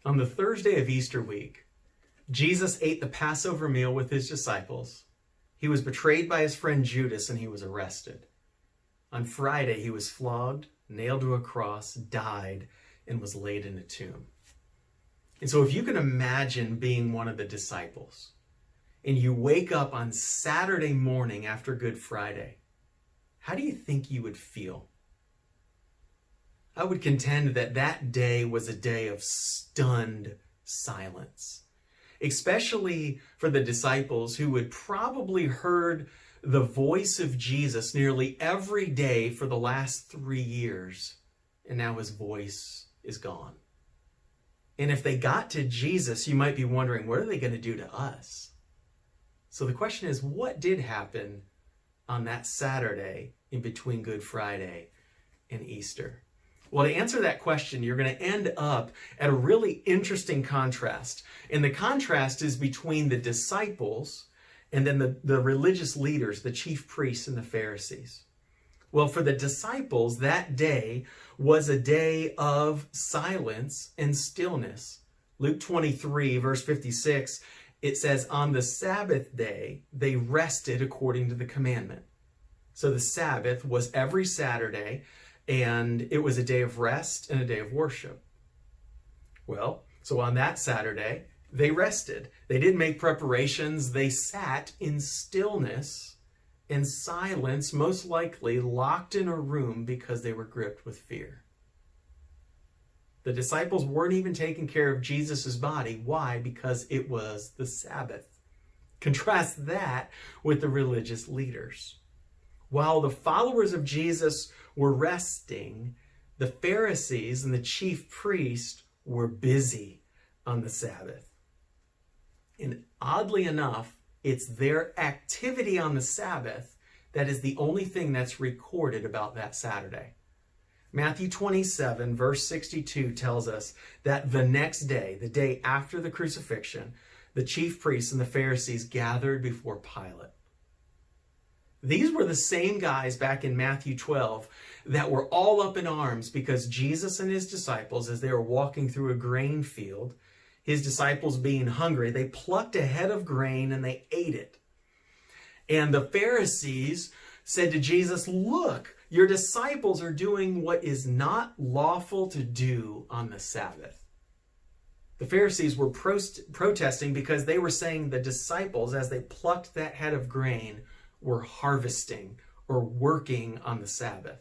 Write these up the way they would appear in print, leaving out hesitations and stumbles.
On the Thursday of Easter week, Jesus ate the Passover meal with his disciples. He was betrayed by his friend Judas and he was arrested. On Friday, he was flogged, nailed to a cross, died, and was laid in a tomb. And so if you can imagine being one of the disciples, and you wake up on Saturday morning after Good Friday, how do you think you would feel? I would contend that that day was a day of stunned silence, especially for the disciples who had probably heard the voice of Jesus nearly every day for the last 3 years, and now his voice is gone. And if they got to Jesus, you might be wondering, what are they going to do to us? So the question is, what did happen on that Saturday in between Good Friday and Easter? Well, to answer that question, you're going to end up at a really interesting contrast. And the contrast is between the disciples and then the religious leaders, the chief priests and the Pharisees. Well, for the disciples, that day was a day of silence and stillness. Luke 23, verse 56, it says, on the Sabbath day, they rested according to the commandment. So the Sabbath was every Saturday, and it was a day of rest and a day of worship. Well, so on that Saturday, they rested. They didn't make preparations. They sat in stillness and silence, most likely locked in a room because they were gripped with fear. The disciples weren't even taking care of Jesus' body. Why? Because it was the Sabbath. Contrast that with the religious leaders. While the followers of Jesus were resting, the Pharisees and the chief priest were busy on the Sabbath. And oddly enough, it's their activity on the Sabbath that is the only thing that's recorded about that Saturday. Matthew 27, verse 62 tells us that the next day, the day after the crucifixion, the chief priests and the Pharisees gathered before Pilate. These were the same guys back in Matthew 12 that were all up in arms because Jesus and his disciples, as they were walking through a grain field, his disciples being hungry, they plucked a head of grain and they ate it. And the Pharisees said to Jesus, look, your disciples are doing what is not lawful to do on the Sabbath. The Pharisees were protesting because they were saying the disciples, as they plucked that head of grain, were harvesting or working on the Sabbath.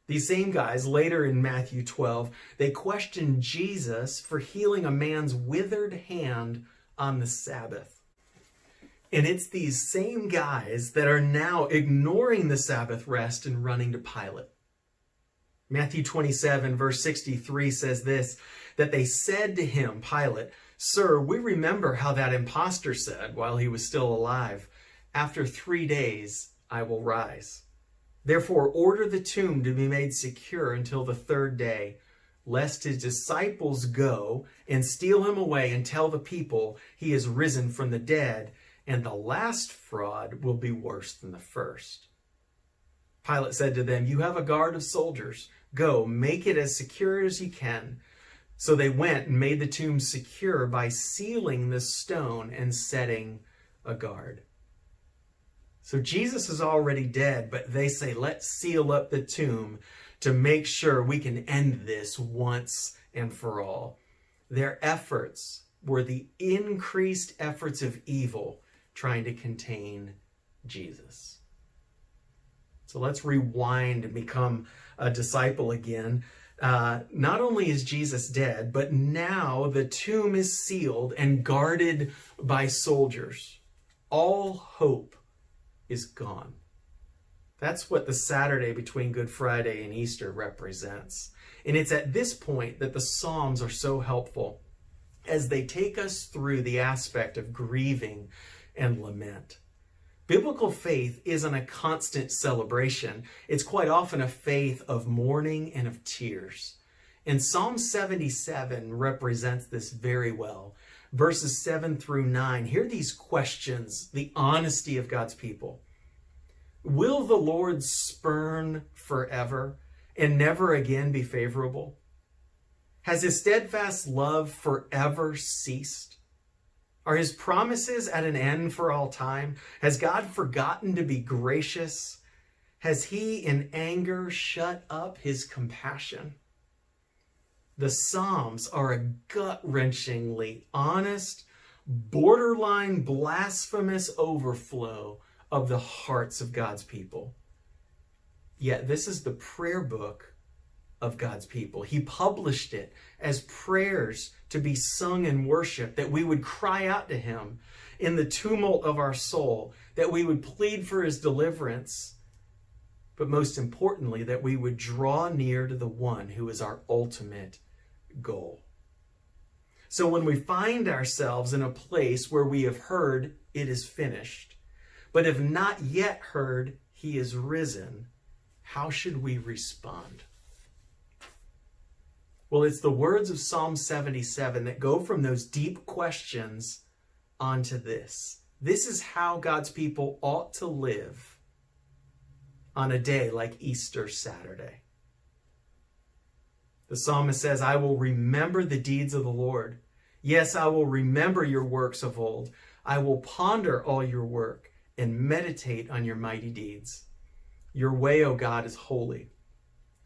These same guys, later in Matthew 12, they questioned Jesus for healing a man's withered hand on the Sabbath. And it's these same guys that are now ignoring the Sabbath rest and running to Pilate. Matthew 27, verse 63 says this, that they said to him, Pilate, Sir, we remember how that impostor said while he was still alive, after 3 days I will rise. Therefore, order the tomb to be made secure until the 3rd day, lest his disciples go and steal him away and tell the people he is risen from the dead, and the last fraud will be worse than the first. Pilate said to them, You have a guard of soldiers. Go, make it as secure as you can. So they went and made the tomb secure by sealing the stone and setting a guard. So Jesus is already dead, but they say, let's seal up the tomb to make sure we can end this once and for all. Their efforts were the increased efforts of evil trying to contain Jesus. So let's rewind and become a disciple again. Not only is Jesus dead, but now the tomb is sealed and guarded by soldiers. All hope is gone. That's what the Saturday between Good Friday and Easter represents. And it's at this point that the Psalms are so helpful as they take us through the aspect of grieving and lament. Biblical faith isn't a constant celebration. It's quite often a faith of mourning and of tears. And Psalm 77 represents this very well. Verses 7 through 9, hear these questions, the honesty of God's people. Will the Lord spurn forever and never again be favorable? Has his steadfast love forever ceased? Are his promises at an end for all time? Has God forgotten to be gracious? Has he in anger shut up his compassion? The Psalms are a gut-wrenchingly honest, borderline blasphemous overflow of the hearts of God's people. Yet this is the prayer book of God's people. He published it as prayers to be sung in worship, that we would cry out to him in the tumult of our soul, that we would plead for his deliverance, but most importantly, that we would draw near to the one who is our ultimate goal. So when we find ourselves in a place where we have heard it is finished, but have not yet heard he is risen, how should we respond? Well, it's the words of Psalm 77 that go from those deep questions onto this. This is how God's people ought to live on a day like Easter Saturday. The psalmist says, I will remember the deeds of the Lord. Yes, I will remember your works of old. I will ponder all your work and meditate on your mighty deeds. Your way, O God, is holy.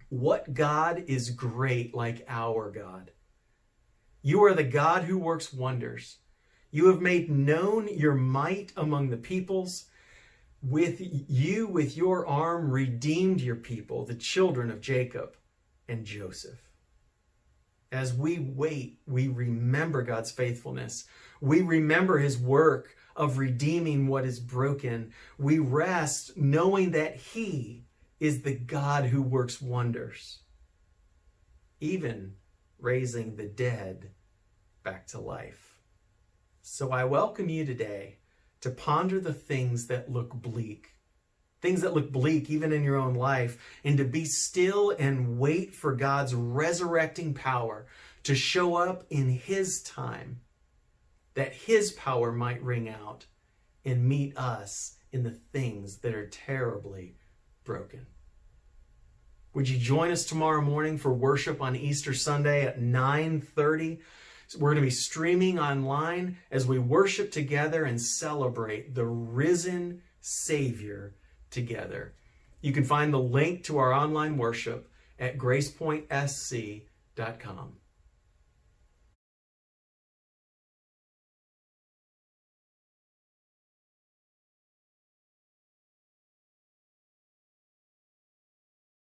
What God is great like our God? You are the God who works wonders. You have made known your might among the peoples. With your arm, redeemed your people, the children of Jacob and Joseph. As we wait, we remember God's faithfulness. We remember his work of redeeming what is broken. We rest knowing that he is the God who works wonders, even raising the dead back to life. So I welcome you today to ponder the things that look bleak even in your own life, and to be still and wait for God's resurrecting power to show up in his time, that his power might ring out and meet us in the things that are terribly broken. Would you join us tomorrow morning for worship on Easter Sunday at 9:30? We're going to be streaming online as we worship together and celebrate the risen Savior together. You can find the link to our online worship at gracepointsc.com.